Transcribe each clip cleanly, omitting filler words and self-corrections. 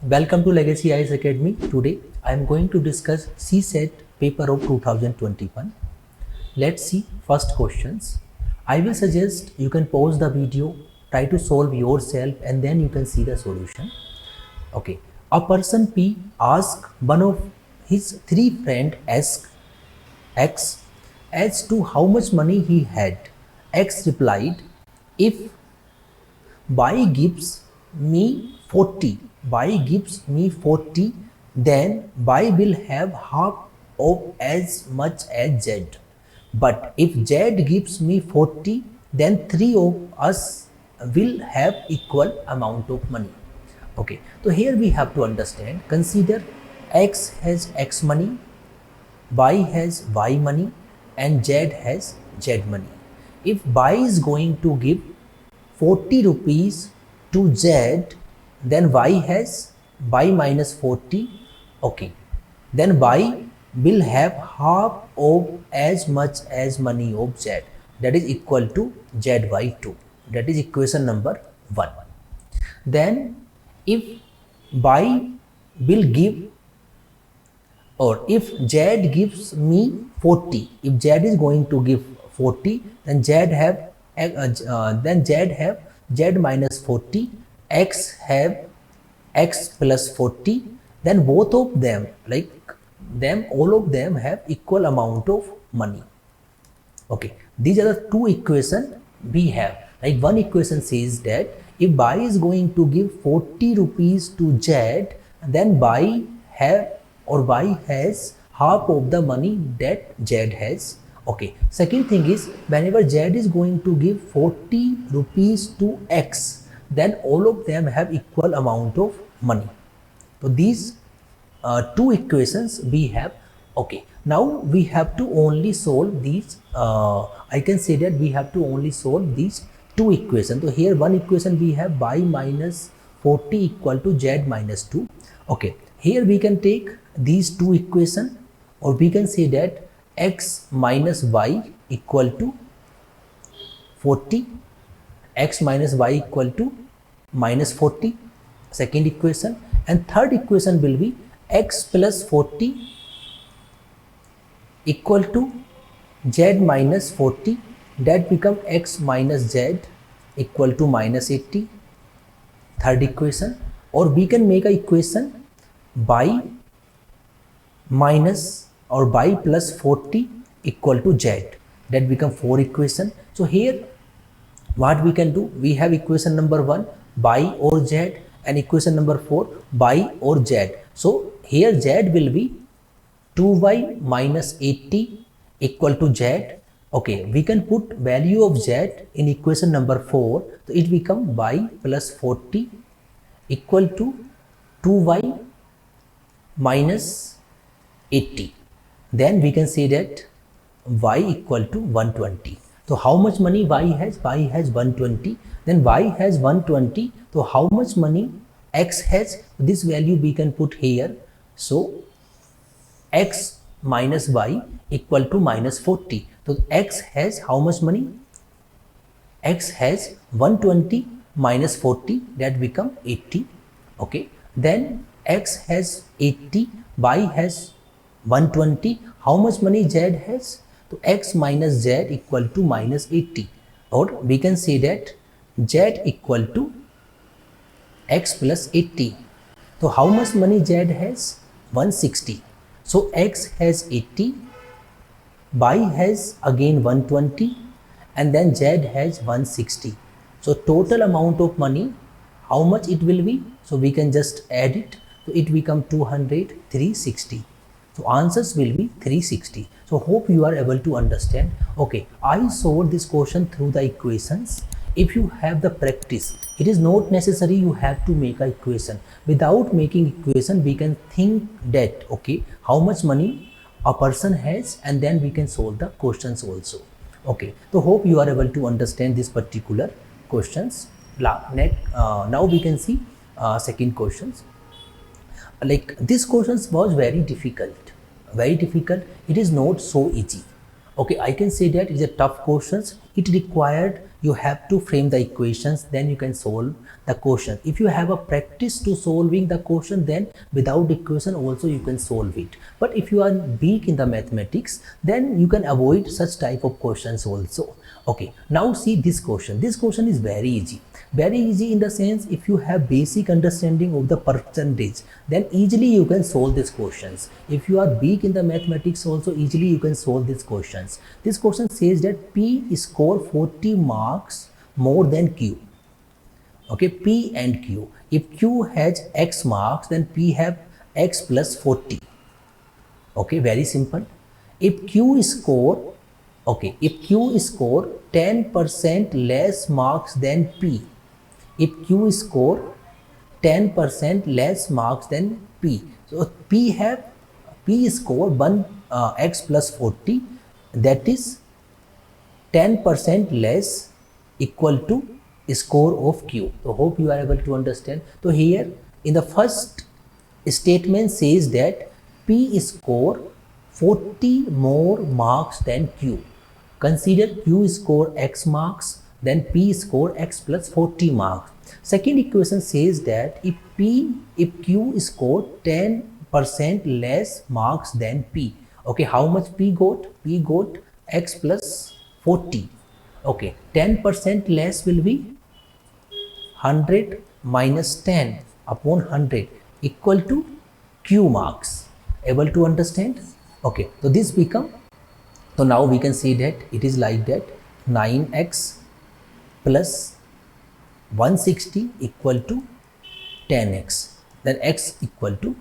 Welcome to Legacy IAS Academy. Today I am going to discuss CSET paper of 2021. Let's see first questions. I will suggest you can pause the video, try to solve yourself and then you can see the solution. Okay. A person P asked one of his three friends X as to how much money he had. X replied, if Y gives me 40, then Y will have half of as much as Z. But if Z gives me 40, then three of us will have equal amount of money. Okay, so here we have to understand, consider X has X money, Y has Y money and Z has Z money. If Y is going to give 40 rupees to Z, then Y has Y minus 40. Okay, then Y will have half of as much as money of Z, that is equal to ZY2. That is equation number 1. Then if Y will give, or if Z gives me 40, if Z is going to give 40, then Z have Z minus 40, X have X plus 40, then both of them, all of them have equal amount of money. Okay, these are the two equations we have. Like one equation says that if Y is going to give 40 rupees to Z, then Y has half of the money that Z has. Okay, second thing is, whenever Z is going to give 40 rupees to X, then all of them have equal amount of money. So these two equations we have. Okay, now we have to only solve these. I can say that we have to only solve these two equations. So here one equation we have Y minus 40 equal to Z minus 2. Okay, here we can take these two equations, or we can say that X minus Y equal to 40, X minus Y equal to minus 40, second equation, and third equation will be X plus 40 equal to Z minus 40, that become X minus Z equal to minus 80, third equation. Or we can make a equation Y minus or Y plus 40 equal to Z, that become 4 equation. So here what we can do, we have equation number 1 Y or Z, and equation number 4 Y or Z. So here Z will be 2Y minus 80 equal to Z. Okay, we can put value of Z in equation number 4, so it become Y plus 40 equal to 2Y minus 80. Then we can say that Y equal to 120. So how much money Y has? Y has 120. Then Y has 120. So how much money X has? This value we can put here. So X minus Y equal to minus 40. So X has how much money? X has 120 minus 40, that become 80. Okay, then X has 80, Y has 120. How much money Z has? So X minus Z equal to minus 80, or we can say that Z equal to X plus 80. So how much money Z has? 160. So X has 80, Y has again 120, and then Z has 160. So total amount of money, how much it will be? So we can just add it. So it become 200, 360. So answers will be 360. So hope you are able to understand. Okay, I solved this question through the equations. If you have the practice, it is not necessary you have to make an equation. Without making equation, we can think that, okay, how much money a person has, and then we can solve the questions also. Okay, so hope you are able to understand this particular questions. Now we can see second questions. Like this questions was very difficult. It is not so easy. Okay, I can say that it's a tough questions. It required you have to frame the equations, then you can solve the question. If you have a practice to solving the question, then without equation also you can solve it. But if you are weak in the mathematics, then you can avoid such type of questions also. Okay, now see this question. This question is very easy. Very easy in the sense, if you have basic understanding of the percentage, then easily you can solve these questions. If you are weak in the mathematics also, easily you can solve these questions. This question says that P score 40 marks more than Q. Okay, P and Q. If Q has X marks, then P have X plus 40. Okay, very simple. If Q score, okay, if Q score 10% less marks than P, if Q score 10% less marks than P, so P score 1 X plus 40, that is 10% less equal to score of Q. So hope you are able to understand. So here in the first statement says that P score 40 more marks than Q. Consider Q score X marks, then P score X plus 40 marks. Second equation says that if Q score 10% less marks than P. Okay, how much P got? P got X plus 40. Okay, 10% less will be 100 minus 10 upon 100 equal to Q marks. Able to understand? Okay, so this become, so now we can see that it is like that 9x plus 160 equal to 10x, then x equal to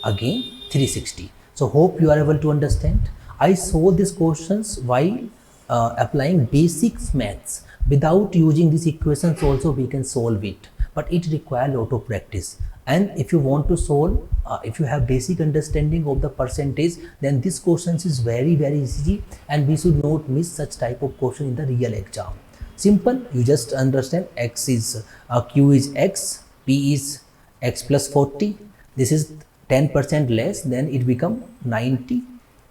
again 360. So hope you are able to understand. I solve these questions while applying basics maths. Without using these equations also we can solve it, but it requires a lot of practice. And if you want to solve, if you have basic understanding of the percentage, then this questions is very easy, and we should not miss such type of question in the real exam. Simple, you just understand x is Q is X, P is X plus 40, this is 10% less, then it become 90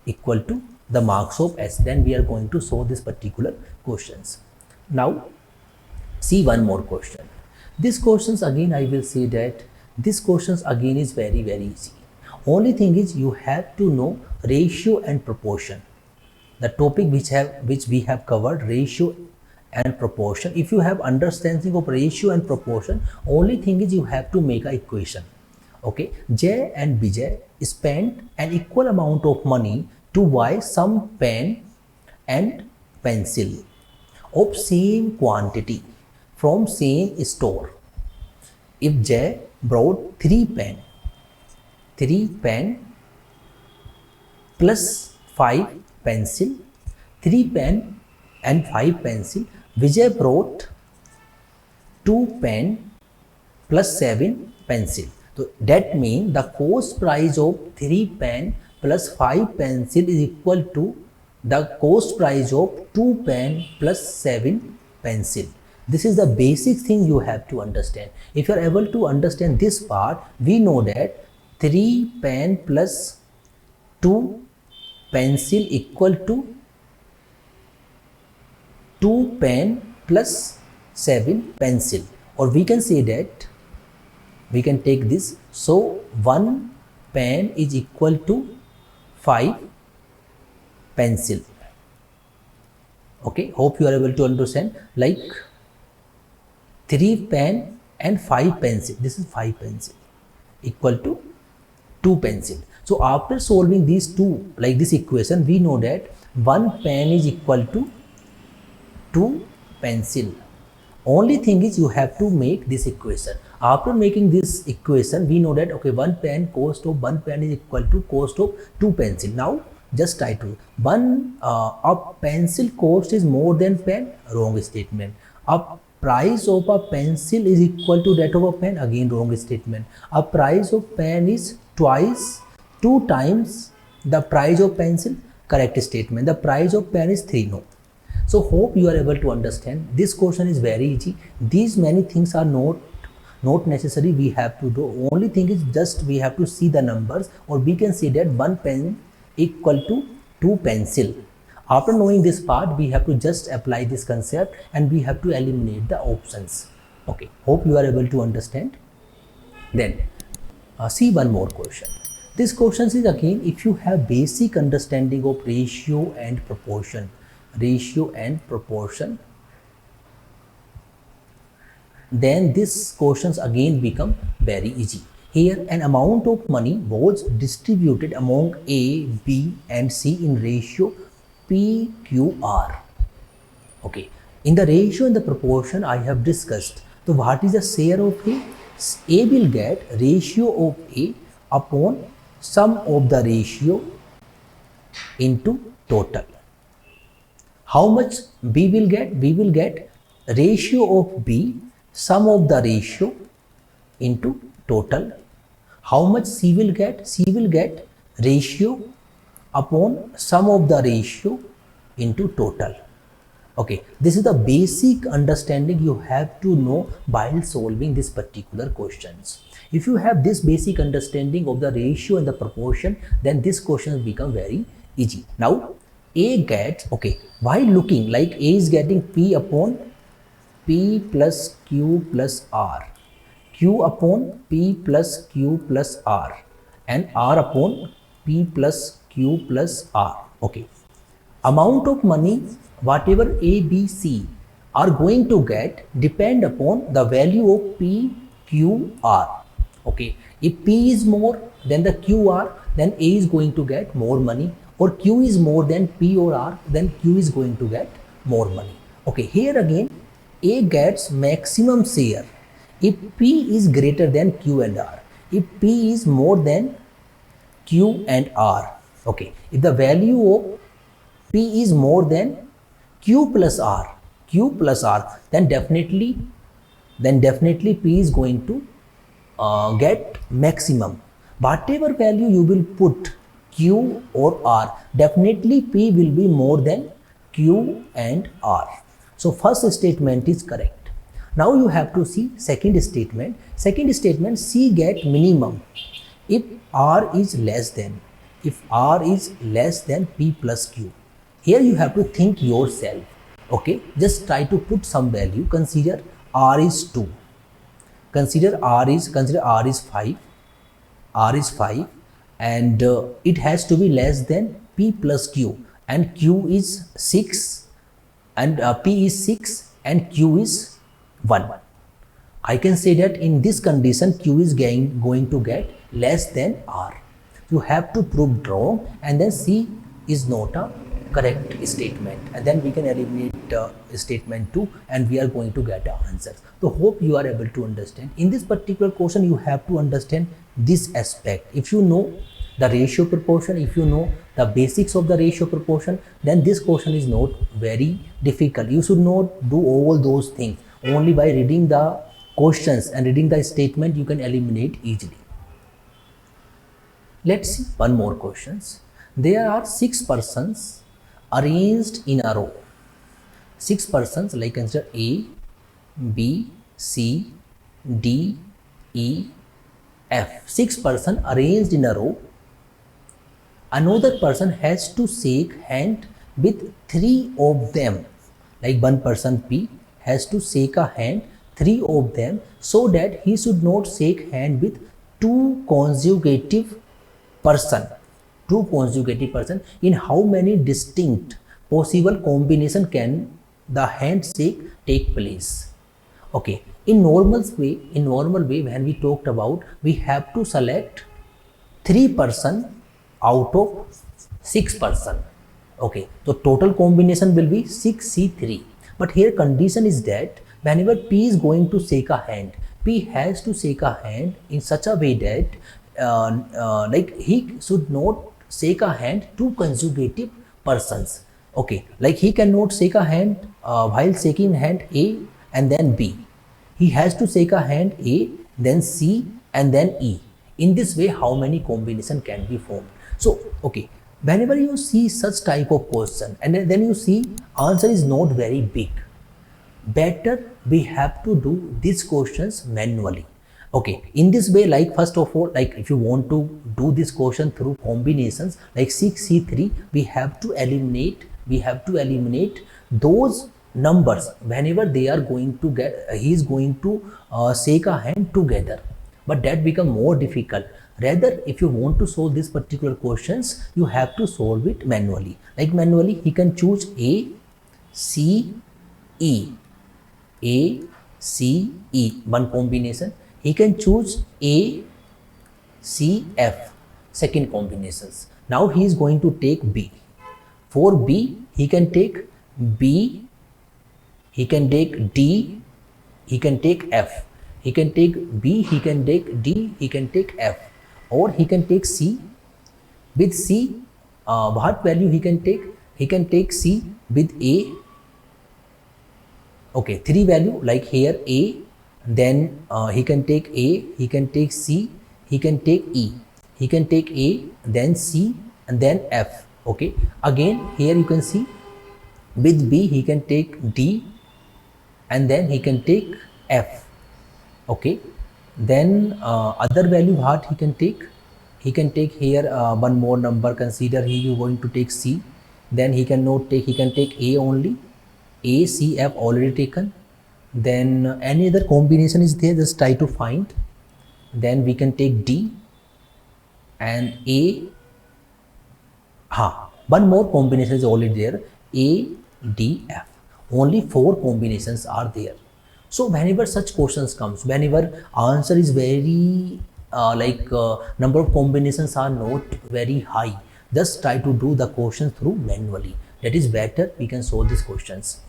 equal to the marks of S. Then we are going to solve this particular questions. Now see one more question. This questions again I will say that this questions again is very easy. Only thing is you have to know ratio and proportion. The topic which we have covered, ratio and proportion. If you have understanding of ratio and proportion, only thing is you have to make an equation. Okay, J and Vijay spent an equal amount of money to buy some pen and pencil of same quantity from same store. If J brought 3 pen plus 5 pencil, 3 pen and 5 pencil, Vijay brought 2 pen plus 7 pencil. So that means the cost price of 3 pen plus 5 pencil is equal to the cost price of 2 pen plus 7 pencil. This is the basic thing you have to understand. If you are able to understand this part, we know that 3 pen plus 2 pencil equal to 2 pen plus 7 pencil, or we can say that we can take this, so 1 pen is equal to 5 pencil. Okay, hope you are able to understand. Like 3 pen and 5 pencil, this is 5 pencil equal to 2 pencil. So after solving these two, like this equation, we know that 1 pen is equal to 2 pencil. Only thing is you have to make this equation. After making this equation, we know that okay, 1 pen, cost of 1 pen is equal to cost of 2 pencil. Now just try to a pencil cost is more than pen, wrong statement. A price of a pencil is equal to that of a pen, again wrong statement. A price of pen is 2 times the price of pencil, correct statement. The price of pen is 3, no. So hope you are able to understand. This question is very easy. These many things are not necessary we have to do. Only thing is just we have to see the numbers, or we can see that 1 pen equal to 2 pencil. After knowing this part, we have to just apply this concept and we have to eliminate the options. Okay, hope you are able to understand. Then see one more question. This question is again, if you have basic understanding of ratio and proportion, then these questions again become very easy. Here an amount of money was distributed among A, B and C in ratio PQR. Okay, in the ratio and the proportion I have discussed. So what is the share of A? A will get ratio of A upon sum of the ratio into total. How much B will get? B will get ratio of B, sum of the ratio into total. How much C will get? C will get ratio upon sum of the ratio into total. Okay, this is the basic understanding you have to know while solving this particular questions. If you have this basic understanding of the ratio and the proportion, then this question become very easy. Now A gets, okay, while looking like A is getting P upon P plus Q plus R, Q upon P plus Q plus R and R upon P plus Q plus R. Okay, amount of money whatever A, B, C are going to get depend upon the value of P, Q, R. Okay, if P is more than the QR, then A is going to get more money, or Q is more than P or R, then Q is going to get more money. Okay, here again A gets maximum share if P is greater than Q and R, if P is more than Q and R. Okay, if the value of P is more than Q plus R, then definitely P is going to get maximum. Whatever value you will put Q or R, definitely P will be more than Q and R. So first statement is correct. Now you have to see second statement. Second statement, C get minimum if R is less than P plus Q. Here you have to think yourself. Okay, just try to put some value. Consider R is 2. Consider R is 5. R is 5 and it has to be less than P plus Q, and Q is 6 and P is 6 and Q is 1. I can say that in this condition Q is going to get less than R. You have to prove wrong, and then C is not a correct statement, and then we can eliminate statement 2 and we are going to get an answer. So hope you are able to understand. In this particular question you have to understand this aspect. If you know the ratio proportion, if you know the basics of the ratio proportion, then this question is not very difficult. You should not do all those things. Only by reading the questions and reading the statement you can eliminate easily. Let's see one more questions. There are 6 persons arranged in a row. 6 persons, like consider A, B, C, D, E, F. 6 persons arranged in a row. Another person has to shake hand with 3 of them. Like one person P has to shake a hand 3 of them, so that he should not shake hand with 2 consecutive person. In how many distinct possible combination can the handshake take place? Okay, in normal way when we talked about, we have to select 3 person out of 6 person. Okay, so total combination will be 6C3. But here condition is that whenever P is going to shake a hand, P has to shake a hand in such a way that like he should not shake a hand 2 consecutive persons. Okay, like he cannot shake a hand while shaking hand A and then B. He has to shake a hand A, then C and then E. In this way, how many combination can be formed? So, okay, whenever you see such type of question and then you see answer is not very big, better we have to do these questions manually. Okay, in this way, like first of all, like if you want to do this question through combinations like 6C3, we have to eliminate those numbers whenever they are going to get he is going to shake a hand together, but that become more difficult. Rather, if you want to solve this particular questions, you have to solve it manually. Like manually he can choose A C E, A C E, one combination. He can choose A C F, second combinations. Now he is going to take B. For B he can take B, he can take D, he can take F, he can take B, he can take D, he can take F, or he can take C. With C, what value he can take? He can take C with A. Okay, three value like here A, then he can take A, he can take C, he can take E, he can take A, then C, and then F. Okay, again here you can see with B he can take D, and then he can take F. Okay, then other value what he can take? He can take here one more number. Consider he is going to take C, then he can not take, he can take A only. A, C, F already taken. Then any other combination is there, just try to find. Then we can take D and A. One more combination is already there, A, D, F. Only 4 combinations are there. So whenever such questions comes, whenever answer is very number of combinations are not very high, just try to do the questions through manually. That is better, we can solve these questions.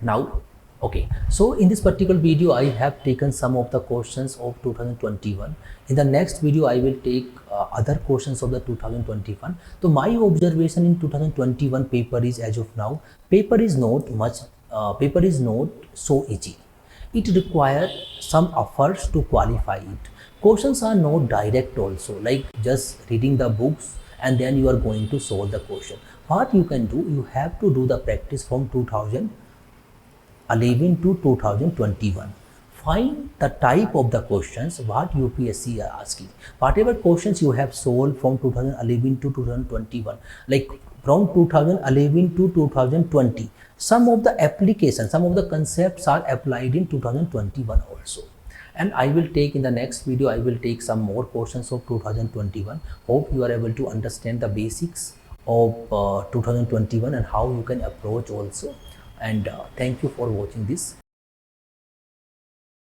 Now, okay, so in this particular video I have taken some of the questions of 2021. In the next video I will take other questions of the 2021. So my observation in 2021 paper is, as of now, paper is not so easy. It requires some efforts to qualify it. Questions are not direct also, like just reading the books and then you are going to solve the question. What you can do, you have to do the practice from 2011 to 2021. Find the type of the questions what UPSC are asking. Whatever questions you have solved from 2011 to 2021, like from 2011 to 2020, some of the applications, some of the concepts are applied in 2021 also. And I will take in the next video, I will take some more questions of 2021. Hope you are able to understand the basics of 2021 and how you can approach also. And thank you for watching this